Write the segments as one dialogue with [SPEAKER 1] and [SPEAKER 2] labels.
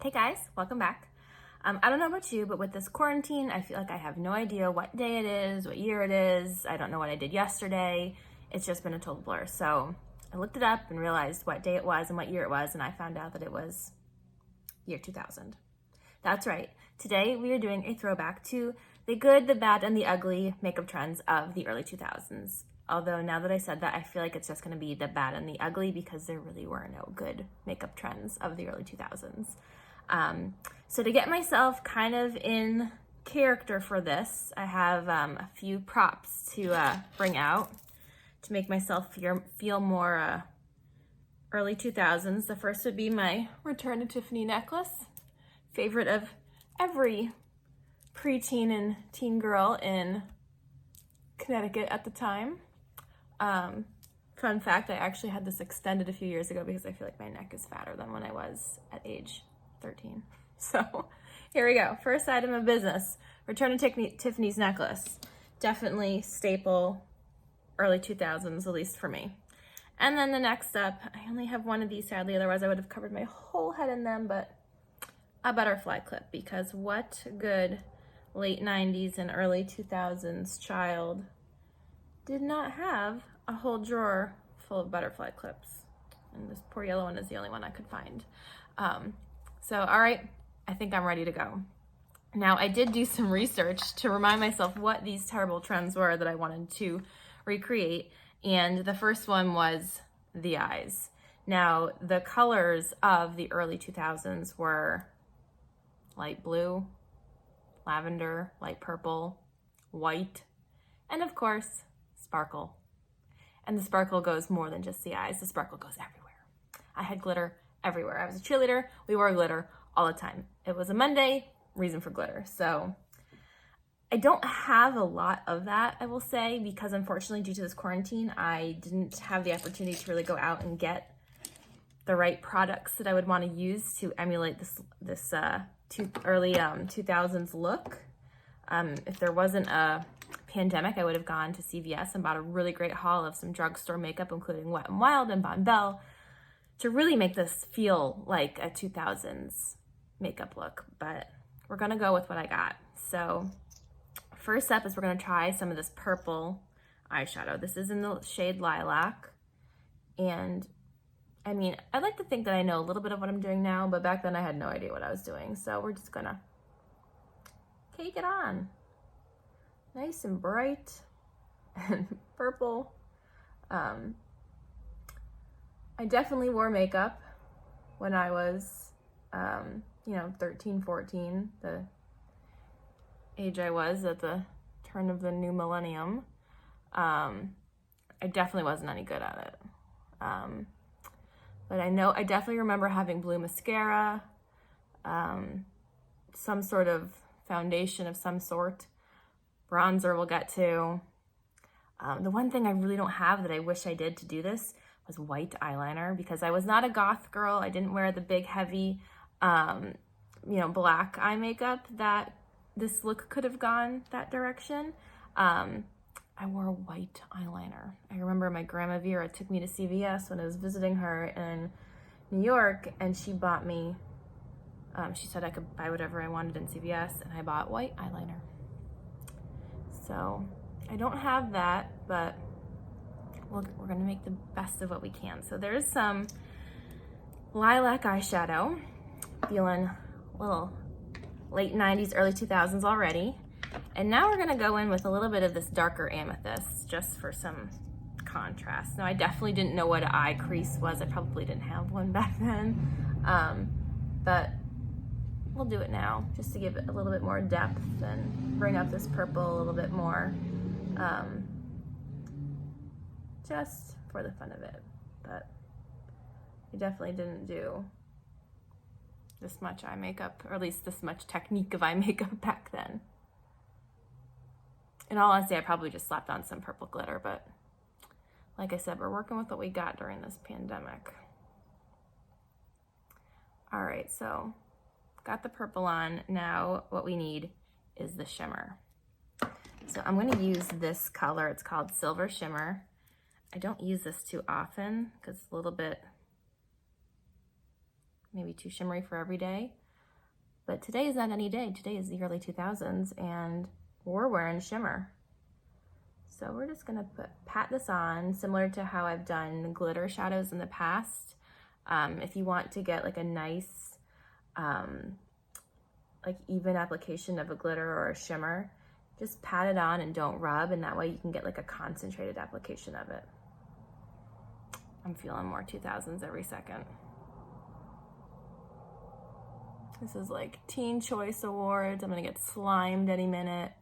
[SPEAKER 1] Hey guys, welcome back. I don't know about you, but with this quarantine, I feel like I have no idea what day it is, what year it is. I don't know what I did yesterday. It's just been a total blur. So I looked it up and realized what day it was and what year it was, and I found out that it was year 2000. That's right. Today we are doing a throwback to the good, the bad, and the ugly makeup trends of the early 2000s. Although now that I said that, I feel like it's just gonna be the bad and the ugly because there really were no good makeup trends of the early 2000s. So to get myself kind of in character for this, I have a few props to bring out to make myself feel more early 2000s. The first would be my Return to Tiffany necklace, favorite of every preteen and teen girl in Connecticut at the time. Fun fact, I actually had this extended a few years ago because I feel like my neck is fatter than when I was at age 13. So here we go. First item of business, Return to Tiffany's necklace. Definitely staple early 2000s, at least for me. And then the next up, I only have one of these sadly, otherwise I would have covered my whole head in them, but a butterfly clip, because what good late 90s and early 2000s child did not have a whole drawer full of butterfly clips? And this poor yellow one is the only one I could find. So, all right, I think I'm ready to go. Now, I did do some research to remind myself what these terrible trends were that I wanted to recreate, and the first one was the eyes. Now, the colors of the early 2000s were light blue, lavender, light purple, white, and of course, sparkle. And the sparkle goes more than just the eyes. The sparkle goes everywhere. I had glitter everywhere. I was a cheerleader. We wore glitter all the time. It was a Monday, reason for glitter. So I don't have a lot of that, I will say, because unfortunately due to this quarantine, I didn't have the opportunity to really go out and get the right products that I would want to use to emulate this early 2000s look. If there wasn't a pandemic, I would have gone to CVS and bought a really great haul of some drugstore makeup, including Wet n Wild and Bon Bell, to really make this feel like a 2000s makeup look. But we're gonna go with what I got. So first up is we're gonna try some of this purple eyeshadow. This is in the shade Lilac. And I mean, I like to think that I know a little bit of what I'm doing now, but back then I had no idea what I was doing. So we're just gonna cake it on. Nice and bright and purple. I definitely wore makeup when I was, 13, 14, the age I was at the turn of the new millennium. I definitely wasn't any good at it. But I definitely remember having blue mascara, some sort of foundation of some sort, bronzer we'll get to. The one thing I really don't have that I wish I did to do this was white eyeliner, because I was not a goth girl. I didn't wear the big heavy, black eye makeup that this look could have gone that direction. I wore white eyeliner. I remember my grandma Vera took me to CVS when I was visiting her in New York, and she bought me, she said I could buy whatever I wanted in CVS, and I bought white eyeliner. So I don't have that, but we're gonna make the best of what we can. So there's some lilac eyeshadow, feeling a little late 90s, early 2000s already. And now we're gonna go in with a little bit of this darker amethyst just for some contrast. Now I definitely didn't know what an eye crease was. I probably didn't have one back then, but we'll do it now just to give it a little bit more depth and bring up this purple a little bit more. Just for the fun of it, but I definitely didn't do this much eye makeup, or at least this much technique of eye makeup back then. In all honesty, I probably just slapped on some purple glitter, but like I said, we're working with what we got during this pandemic. All right, so got the purple on. Now what we need is the shimmer. So I'm gonna use this color. It's called Silver Shimmer. I don't use this too often because it's a little bit maybe too shimmery for every day. But today is not any day. Today is the early 2000s and we're wearing shimmer. So we're just gonna pat this on, similar to how I've done glitter shadows in the past. If you want to get like a nice, like even application of a glitter or a shimmer, just pat it on and don't rub, and that way you can get like a concentrated application of it. I'm feeling more 2000s every second. This is like Teen Choice Awards. I'm gonna get slimed any minute.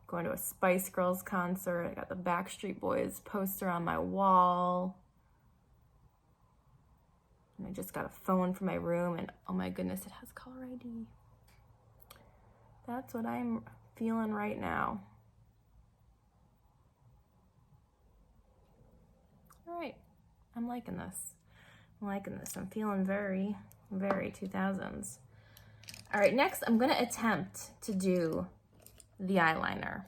[SPEAKER 1] Going to a Spice Girls concert. I got the Backstreet Boys poster on my wall. And I just got a phone from my room, and oh my goodness, it has caller ID. That's what I'm feeling right now. All right, I'm liking this. I'm liking this. I'm feeling very, very 2000s. All right, next I'm gonna attempt to do the eyeliner.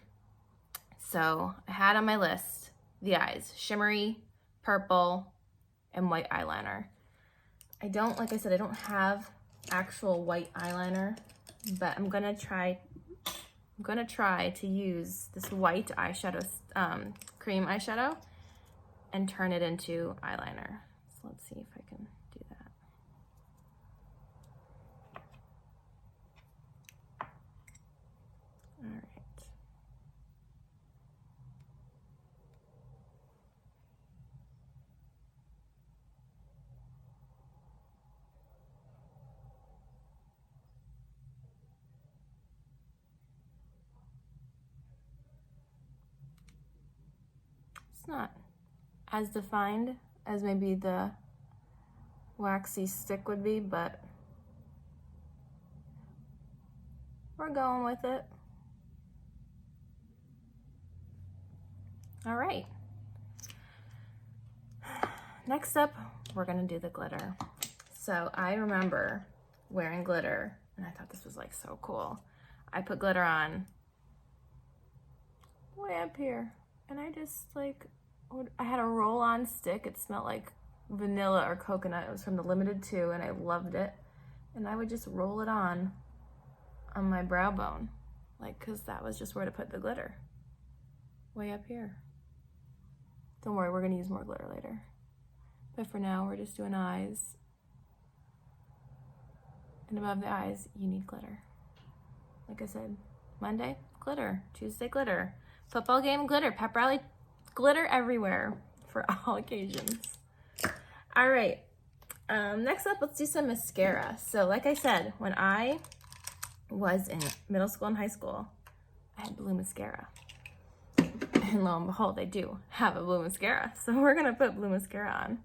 [SPEAKER 1] So I had on my list the eyes, shimmery, purple, and white eyeliner. I don't, like I said, I don't have actual white eyeliner, but I'm gonna try to use this white eyeshadow, cream eyeshadow, and turn it into eyeliner. So let's see if I can do that. All right. It's not as defined as maybe the waxy stick would be, but we're going with it. All right. Next up, we're gonna do the glitter. So I remember wearing glitter, and I thought this was like so cool. I put glitter on way up here, and I just like, I had a roll-on stick. It smelled like vanilla or coconut. It was from the Limited 2, and I loved it. And I would just roll it on my brow bone, like, cause that was just where to put the glitter, way up here. Don't worry, we're gonna use more glitter later. But for now, we're just doing eyes. And above the eyes, you need glitter. Like I said, Monday, glitter. Tuesday, glitter. Football game, glitter. Pep rally, glitter everywhere for all occasions. All right, next up, let's do some mascara. So like I said, when I was in middle school and high school, I had blue mascara. And lo and behold, I do have a blue mascara. So we're gonna put blue mascara on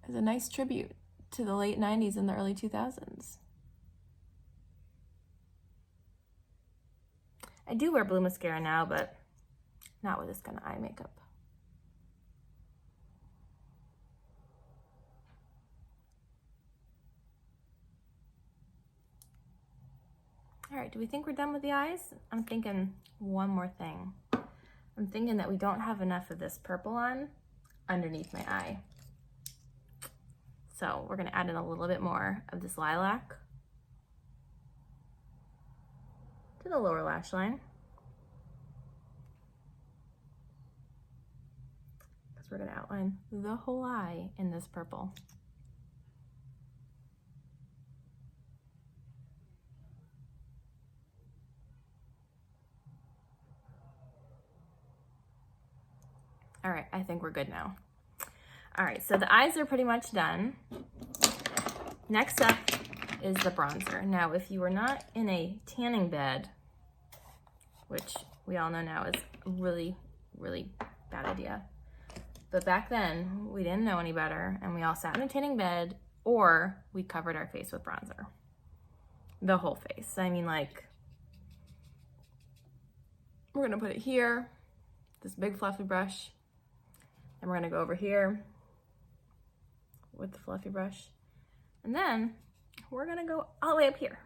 [SPEAKER 1] as a nice tribute to the late 90s and the early 2000s. I do wear blue mascara now, but not with this kind of eye makeup. All right, do we think we're done with the eyes? I'm thinking one more thing. I'm thinking that we don't have enough of this purple on underneath my eye. So we're gonna add in a little bit more of this lilac to the lower lash line. Because we're gonna outline the whole eye in this purple. All right, I think we're good now. All right, so the eyes are pretty much done. Next up is the bronzer. Now, if you were not in a tanning bed, which we all know now is a really, really bad idea, but back then we didn't know any better, and we all sat in a tanning bed, or we covered our face with bronzer. The whole face. I mean, like, we're gonna put it here, this big fluffy brush, and we're gonna go over here with the fluffy brush. And then we're gonna go all the way up here,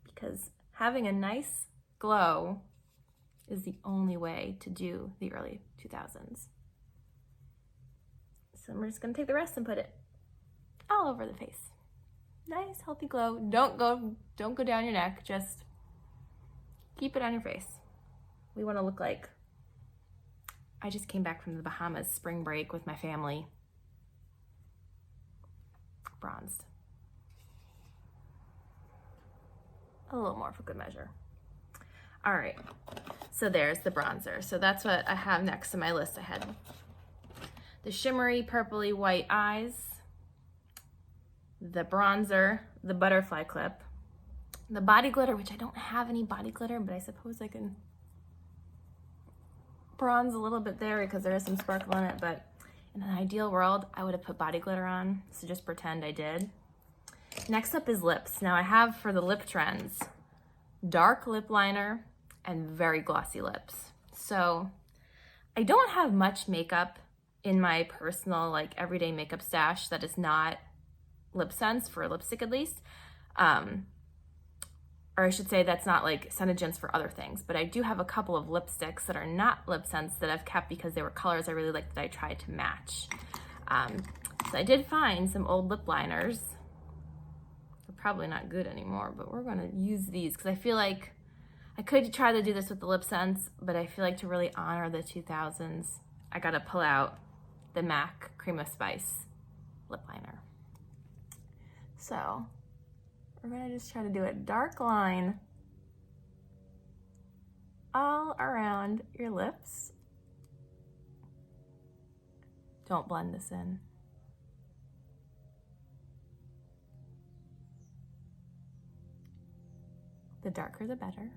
[SPEAKER 1] because having a nice glow is the only way to do the early 2000s. So we're just gonna take the rest and put it all over the face. Nice, healthy glow. Don't go down your neck. Just keep it on your face. We want to look like I just came back from the Bahamas spring break with my family. Bronzed. A little more for good measure. All right, so there's the bronzer. So that's what I have next on my list. I had the shimmery purpley white eyes, the bronzer, the butterfly clip, the body glitter, which I don't have any body glitter, but I suppose I can bronze a little bit there because there is some sparkle in it, but in an ideal world, I would have put body glitter on, so just pretend I did. Next up is lips. Now I have, for the lip trends, dark lip liner and very glossy lips. So I don't have much makeup in my personal, like, everyday makeup stash that is not lip scents, for lipstick at least. Or I should say that's not like SENEGENCE for other things, but I do have a couple of lipsticks that are not lip scents that I've kept because they were colors I really liked that I tried to match. So I did find some old lip liners. They're probably not good anymore, but we're gonna use these because I feel like I could try to do this with the lip scents, but I feel like to really honor the 2000s, I gotta pull out the MAC Cream of Spice lip liner. So we're gonna just try to do a dark line all around your lips. Don't blend this in. The darker the better.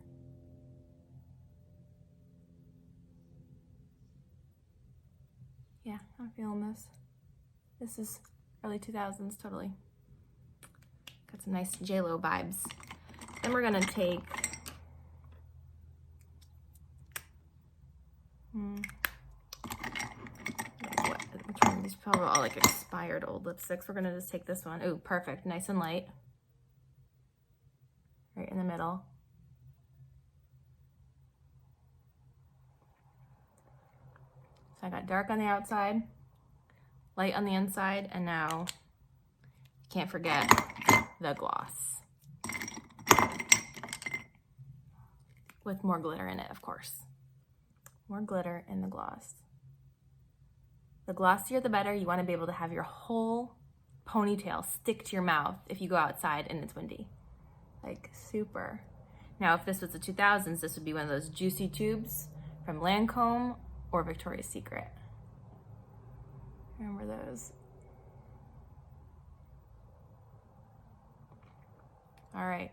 [SPEAKER 1] Yeah, I'm feeling this. This is early 2000s, totally. Got some nice J-Lo vibes. Then we're gonna take which one? These probably all like expired old lipsticks. We're gonna just take this one. Ooh, perfect, nice and light. Right in the middle. So I got dark on the outside, light on the inside, and now can't forget the gloss. With more glitter in it, of course. More glitter in the gloss. The glossier the better. You want to be able to have your whole ponytail stick to your mouth if you go outside and it's windy. Like, super. Now, if this was the 2000s, this would be one of those juicy tubes from Lancome or Victoria's Secret. Remember those? All right,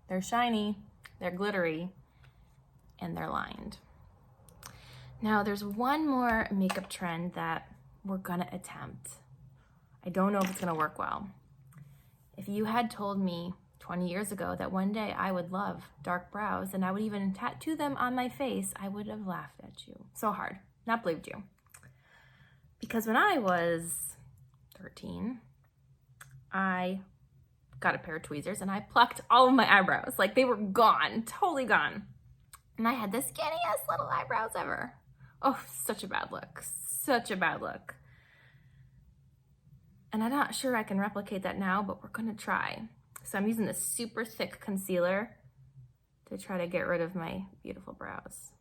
[SPEAKER 1] they're shiny, they're glittery, and they're lined. Now there's one more makeup trend that we're gonna attempt. I don't know if it's gonna work well. If you had told me 20 years ago that one day I would love dark brows and I would even tattoo them on my face, I would have laughed at you so hard, not believed you. Because when I was 13, I got a pair of tweezers and I plucked all of my eyebrows. Like, they were gone, totally gone. And I had the skinniest little eyebrows ever. Oh, such a bad look, such a bad look. And I'm not sure I can replicate that now, but we're gonna try. So I'm using this super thick concealer to try to get rid of my beautiful brows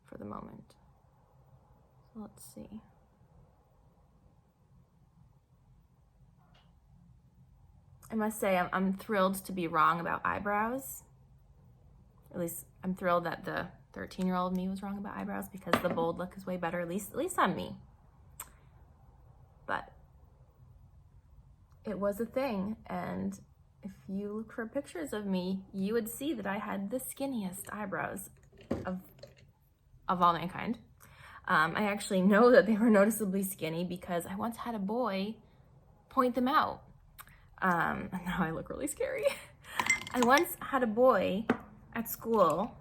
[SPEAKER 1] for the moment. So let's see. I must say, I'm thrilled to be wrong about eyebrows. At least I'm thrilled that the 13-year-old me was wrong about eyebrows because the bold look is way better, at least on me. But it was a thing, and if you look for pictures of me, you would see that I had the skinniest eyebrows of all mankind. I actually know that they were noticeably skinny because I once had a boy point them out. Now I look really scary. I once had a boy at school,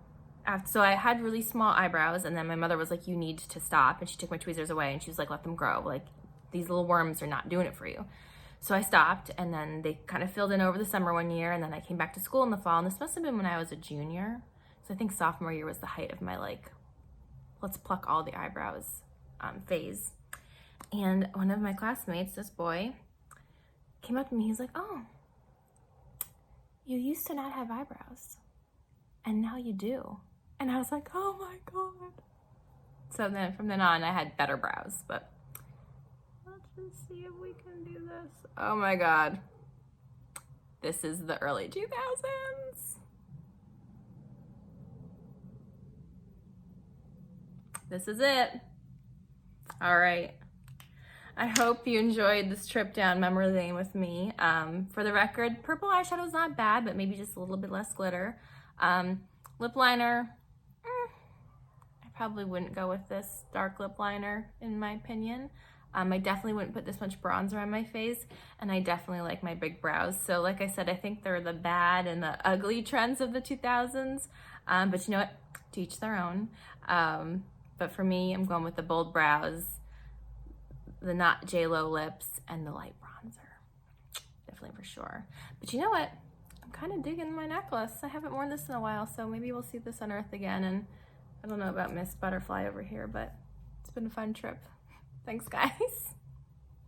[SPEAKER 1] so I had really small eyebrows, and then my mother was like, you need to stop, and she took my tweezers away, and she was like, let them grow, like, these little worms are not doing it for you. So I stopped, and then they kind of filled in over the summer one year, and then I came back to school in the fall, and this must have been when I was a junior, so I think sophomore year was the height of my, like, let's pluck all the eyebrows phase. And one of my classmates, this boy, came up to me, he's like, oh, you used to not have eyebrows, and now you do. And I was like, oh my God. So then from then on, I had better brows, but let's just see if we can do this. Oh my God. This is the early 2000s. This is it. All right. I hope you enjoyed this trip down memory lane with me. For the record, purple eyeshadow is not bad, but maybe just a little bit less glitter. Lip liner, I probably wouldn't go with this dark lip liner in my opinion. I definitely wouldn't put this much bronzer on my face, and I definitely like my big brows. So like I said, I think they're the bad and the ugly trends of the 2000s, but you know what, to each their own. But for me, I'm going with the bold brows, the not J-Lo lips, and the light bronzer. Definitely for sure. But you know what? I'm kind of digging my necklace. I haven't worn this in a while, so maybe we'll see this unearthed again. And I don't know about Miss Butterfly over here, but it's been a fun trip. Thanks, guys.